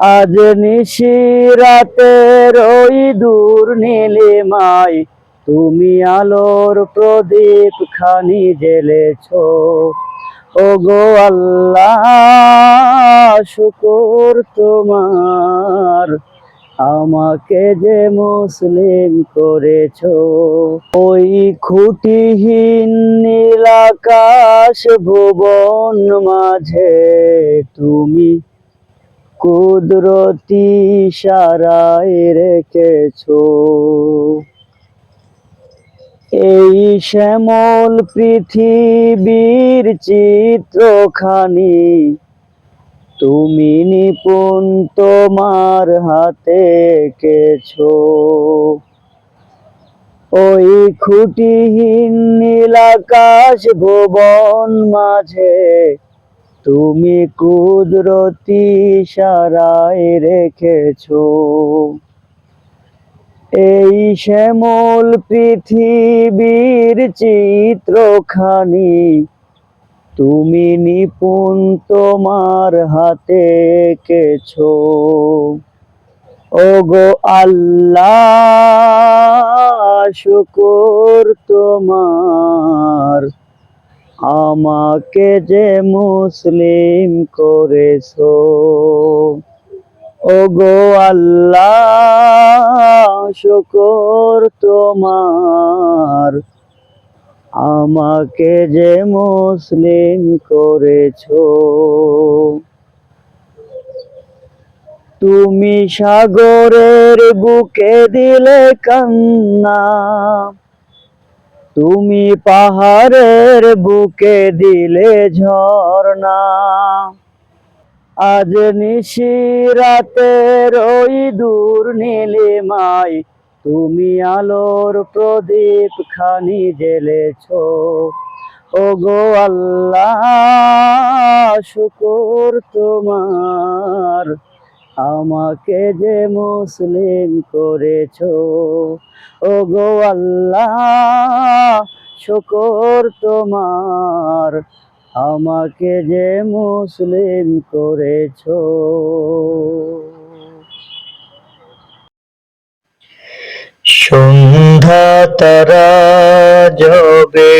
আজ নিশিরাতের ওই দূর নীলিমায় তুমি আলোর প্রদীপ খানি জ্বেলেছ। ওগো আল্লাহ, শুকর তোমার, আমাকে যে মুসলিম করেছ। ওই খুঁটিহীন নীল আকাশ ভুবন মাঝে তুমি কুদরতি ইশারায় রেখেছো। এই শ্যামল পৃথিবীর চিত্রখানি তুমি নিপুণ তোমার হাতে এঁকেছো। ওই খুঁটিহীন নীল আকাশ ভুবন মাঝে তুমি কুদরতি ইশারায় রেখেছো। এই শ্যামল পৃথিবীর চিত্রখানি তুমি নিপুণ তোমার হাতে এঁকেছো। ওগো আল্লাহ, শুকর তোমার, আমাকে যে মুসলিম করেছো। ওগো আল্লাহ, শুকর তোমার, আমাকে যে মুসলিম করেছো। তুমি সাগরের বুকে দিলে কান্না, তুমি পাহাড়ের বুকে দিলে ঝর্ণা। আজ নিশিরাতের ওই দূর নীলিমায় তুমি আলোর প্রদীপ খানি জ্বেলেছ। ওগো আল্লাহ, শুকর তোমার, আমাকে যে মুসলিম করেছো। ওগো আল্লাহ, শুকর তোমার, আমাকে যে মুসলিম করেছো। সন্ধ্যা তারা জবে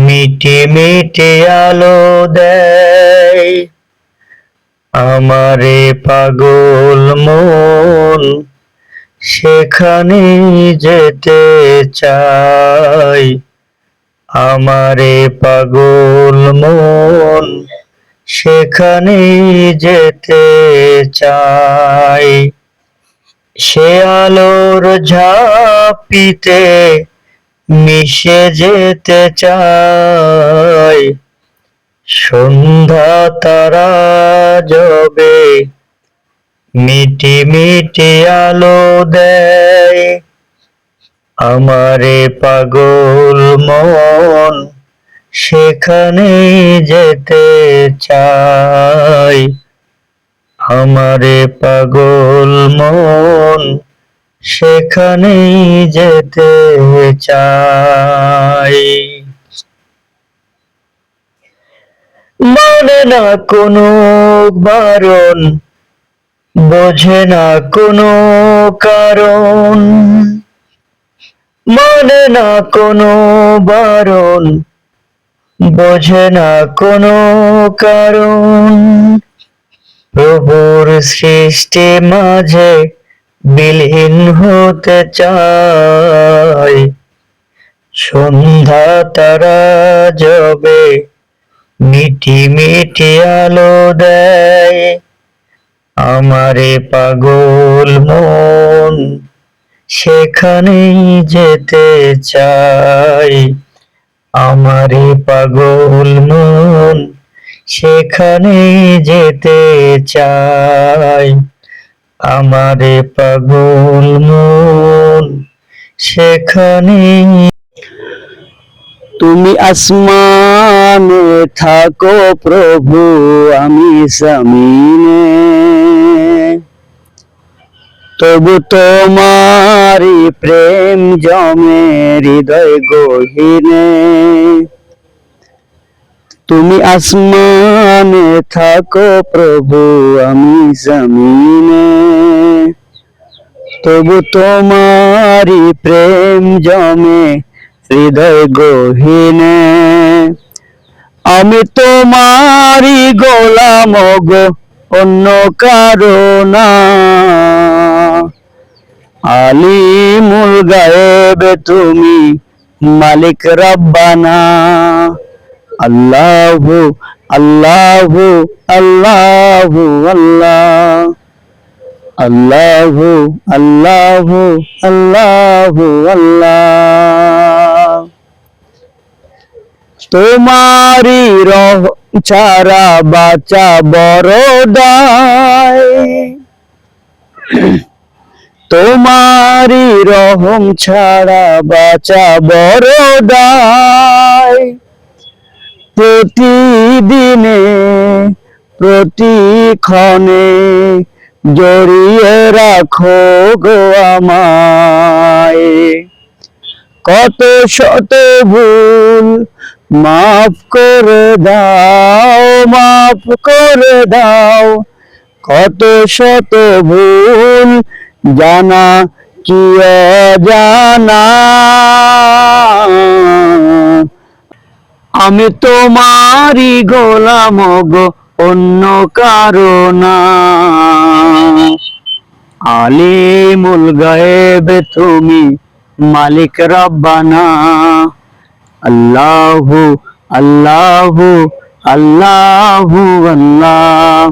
মিটি মিটি আলো দেয়, আমারে পাগল মন সেখানে যেতে চাই। আমারে পাগল মন সেখানে যেতে চাই। সে আলোর ঝাঁপিতে মিশে যেতে চাই। সন্ধ্যা তারা জবে মিটি মিটি আলো দেয়, আমারে পাগল মন সেখানে যেতে চাই। আমারে পাগল মন সেখানে যেতে চাই। মানে না কোনো বারণ, বোঝে না কোনো কারণ, মানে না কোনো বারণ, বোঝে না কোনো কারণ। প্রভুর সৃষ্টি মাঝে বিলীন হতে চাই। সন্ধ্যা তারা জবে মিটি মিটি আলো দেয়, আমারে পাগল মন সেখানেই যেতে চাই। আমারে পাগল মন সেখানেই যেতে চাই। আমারে পাগল মন সেখানেই। তুমি আসমানে থাকো প্রভু, আমি জমিনে, তবু তোমারি প্রেম জমে হৃদয় গহীনে। তুমি আসমানে থাকো প্রভু, আমি জমিনে, তবু তোমারি প্রেম জমে হৃদয় গহীনে। আমি তোমারি গোলাম গো, অন্য কারো না। আলিমুল গায়েব তুমি, মালিক রব্বানা। আল্লাহু আল্লাহু আল্লাহু আল্লাহ, আল্লাহু আল্লাহু আল্লাহু আল্লাহ। তোমারি রহ ছাড়া বাঁচা বড় দায়, তোমারি রহম ছাড়া বাঁচা বড় দায়। প্রতিদিনে প্রতিক্ষণে জড়িয়ে রাখো গো আমায়। কত শত ভুল মাফ করে দাও, মাফ করে দাও। কত শত ভুল জানা কি অজানা, আমি তোমারি গোলাম গো, অন্য কারো না। আলিমুল গায়েব তুমি, মালিক রব্বানা। আল্লাহু আল্লাহু আল্লাহু আল্লাহ,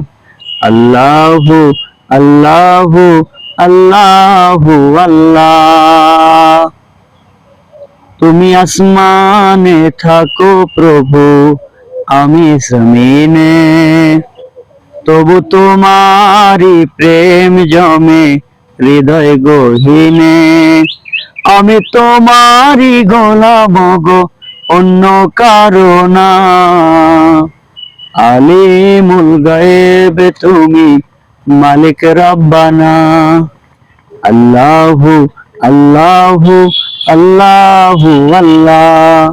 আল্লাহু আল্লাহু আল্লাহু আল্লাহ। তুমি আসমানে থাকো প্রভু, আমি জমিনে, তবু তোমারি প্রেম জমে হৃদয় গহীনে। আমি তোমারি গোলাম গো, অন্য কারো না। আলিমুল গায়েব তুমি, মালিক রব্বানা। আল্লাহু আল্লাহু আল্লাহু আল্লাহ,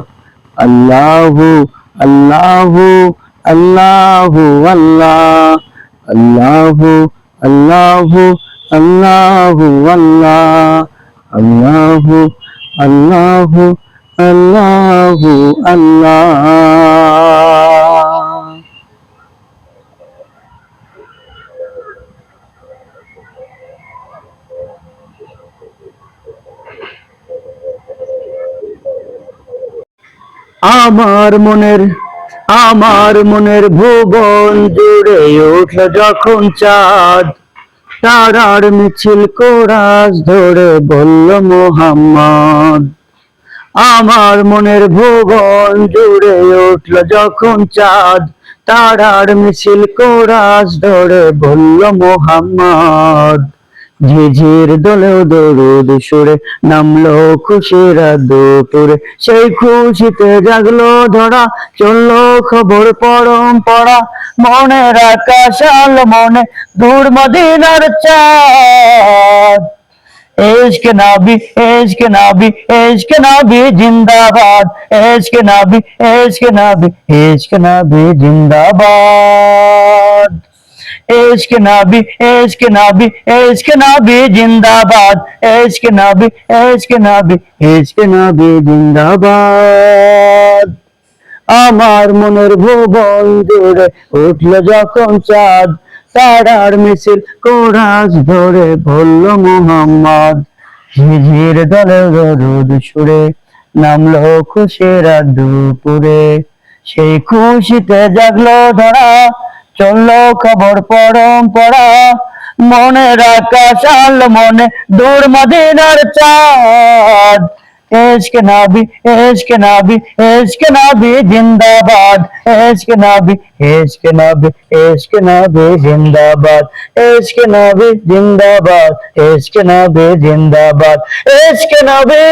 আল্লাহু আল্লাহু আল্লাহু আল্লাহ, আল্লাহু আল্লাহু আল্লাহু আল্লাহ, আল্লাহু আল্লাহু আল্লাহু আল্লাহ। আমার মনের ভুবন জুড়ে উঠল যখন চাঁদ, তারার মিছিল কোরাস ধরে বলল মোহাম্মদ। আমার মনের ভুবন জুড়ে উঠল যখন চাঁদ, তারার মিছিল কোরাস ধরে বলল মোহাম্মদ। ঝিঝির দোলেও দরুদ সুরে নামলো খুশির দুপুরে, সেই খুশিতে জাগলো ধরা, চললো খবর পরম্পরা। মনের আকাশ আলো মনে, দূর মদিনার চাঁদ। इश्क नबी इश्क नबी इश्क नबी जिंदाबाद, इश्क नबी इश्क नबी इश्क नबी जिंदाबाद। इश्क नबी इश्क नबी इश्क नबी जिंदाबाद, इश्क नबी इश्क नबी इश्क नबी जिंदाबाद। আমার মনের ভুবন জুড়ে উঠল যখন চাঁদ, তারার মিছিল কোরাস ধরে বলল মোহাম্মদ। ঝিঝির দলে দরুদ সুরে নামলো খুশির দুপুরে, সেই খুশিতে জাগলো ধরা, চললো খবর পরম্পরা। মনের আকাশ আলো মনে, দূর মদিনার চাঁদ। इश्क नबी इश्क नबी इश्क नबी जिंदाबाद, इश्क नबी इश्क नबी इश्क नबी जिंदाबाद, इश्क नबी जिंदाबाद, इश्क नबी जिंदाबाद, इश्क नबी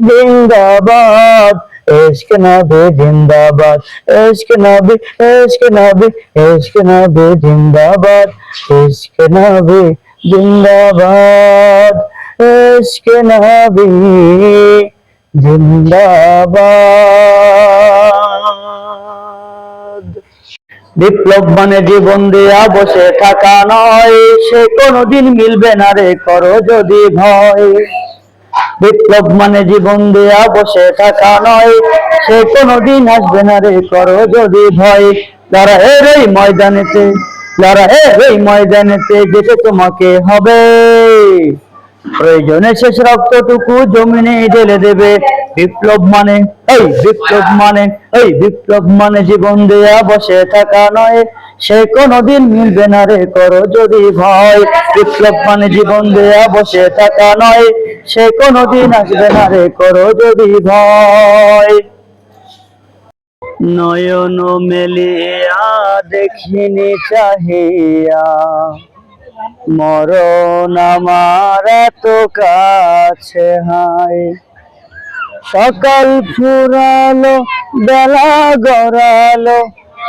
जिंदाबाद, इश्क नबी जिंदाबाद, इश्क नबी इश्क नबी इश्क नबी जिंदाबाद, इश्क नबी जिंदाबाद, इश्क नबी जिंदाबाद। বিপ্লব মানে জীবন দেয়া বসে থাকা নয়, সে কোনোদিন মিলবে না রে করো যদি ভয়। বিপ্লব মানে জীবন দেয়া বসে থাকা নয়, সে কোনোদিন আসবে না রে করো যদি ভয়। লড়াইয়ের এই ময়দানেতে, লড়াইয়ের এই ময়দানেতে যেতে তোমাকে হবে, প্রয়োজনে শেষ রক্তটুকু জমিনে ঢেলে দেবে। বিপ্লব মানে, এই বিপ্লব মানে, এই বিপ্লব মানে জীবন দেয়া বসে থাকা নয়, সে কোনোদিন মিলবে না রে করো যদি ভয়। বিপ্লব মানে জীবন দেয়া বসে থাকা নয়, সে কোনোদিন আসবে না রে করো যদি ভয়। নয়ন মেলিয়া দেখিনি চাহিয়া, মরণ আমার এত কাছে হায়। সকাল ফুরালো বেলা গড়ালো,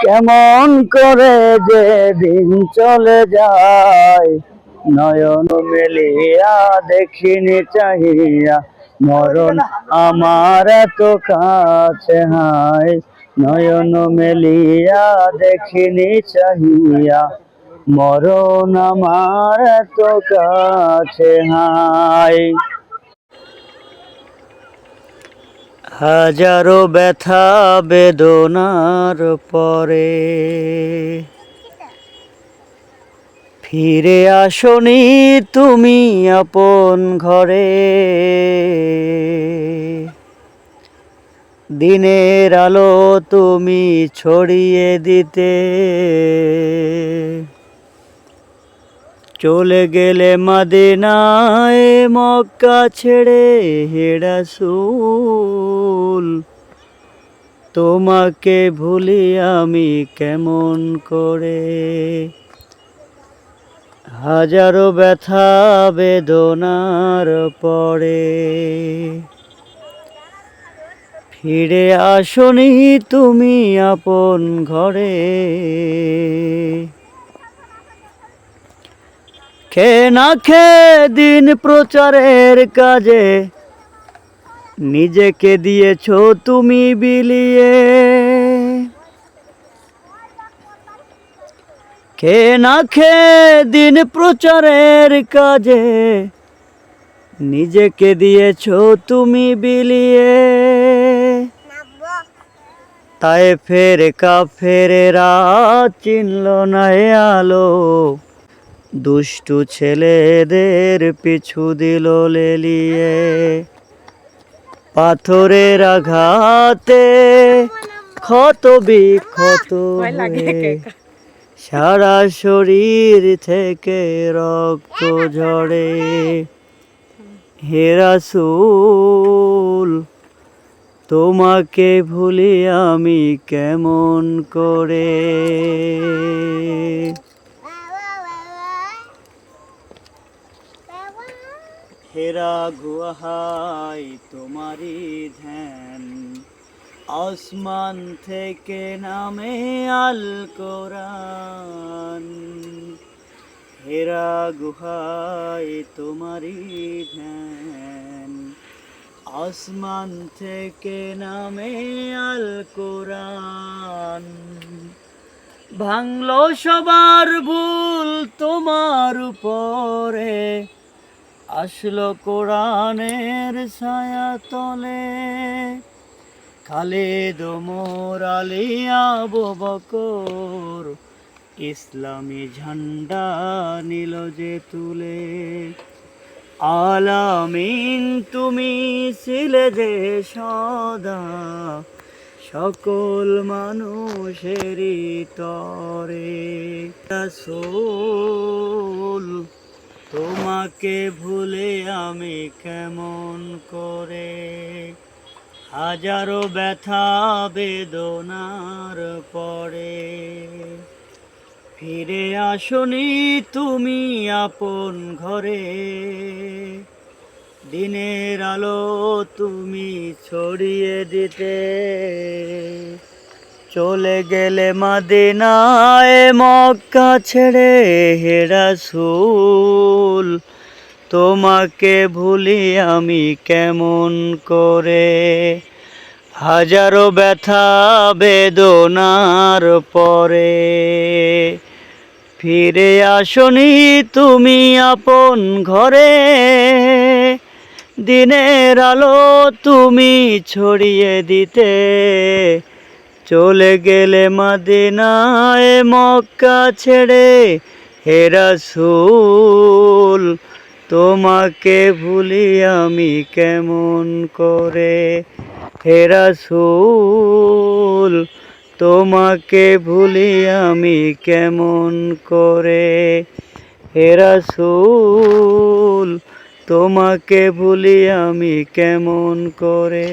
কেমন করে যে দিন চলে যায়। নয়ন মেলিয়া দেখিনি চাহিয়া, মরণ আমার এত কাছে হায়। নয়ন মেলিয়া দেখিনি চাহিয়া, মরণ আমার এত কাছে হায়। হাজারো ব্যথা বেদনার পরে ফিরে আসনি তুমি আপন ঘরে। দিনের আলো তুমি ছড়িয়ে দিতে, চলে গেলে মদিনায় মক্কা ছেড়ে হে রাসূল। তোমাকে ভুলি আমি কেমন করে। হাজারো ব্যথা বেদনার পরে ফিরে আসনি তুমি আপন ঘরে। খে না খে দিন প্রচারের কাজে নিজেকে দিয়েছো তুমি বিলিয়ে। খে না খে দিন প্রচারের কাজে নিজেকে দিয়েছো তুমি বিলিয়ে। তায়েফের কাফেরেরা চিনল না এ আলো, দুষ্টু ছেলেদের পিছু দিল লেলিয়ে। পাথরের আঘাতে ক্ষত বিক্ষত হয়ে সারা শরীর থেকে রক্ত ঝরে। হে রাসূল তোমাকে ভুলি আমি কেমন করে। হেরা গুহায় তোমারি ধ্যান, আসমান থেকে নামে আল কোরআন। হেরা গুহায় তোমারি ধ্যান, আসমান থেকে নামে আল কোরআন। ভাঙলো সবার ভুল তোমার উপরে, আসলো কোরআনের ছায়া তলে। খালিদ ওমর আলী আবু বকর ইসলামী ঝান্ডা নিল যে তুলে। আলামিন তুমি ছিলে যে সদা সকল মানুষেরই তরে। রাসূল তোমাকে ভুলে আমি কেমন করে। হাজারো ব্যথা বেদনার পরে ফিরে আসনি তুমি আপন ঘরে। দিনের আলো তুমি ছড়িয়ে দিতে, চলে গেলে মদিনায় মক্কা ছেড়ে হে রাসূল। তোমাকে ভুলি আমি কেমন করে। হাজারো ব্যথা বেদনার পরে ফিরে আসনি তুমি আপন ঘরে, দিনের আলো তুমি ছড়িয়ে দিতে চলে গেলে মদিনায় মক্কা ছেড়ে। হে রাসূল তোমাকে ভুলি আমি কেমন করে, হে রাসূল তোমাকে ভুলি আমি কেমন করে, হে রাসূল তোমাকে ভুলি আমি কেমন করে।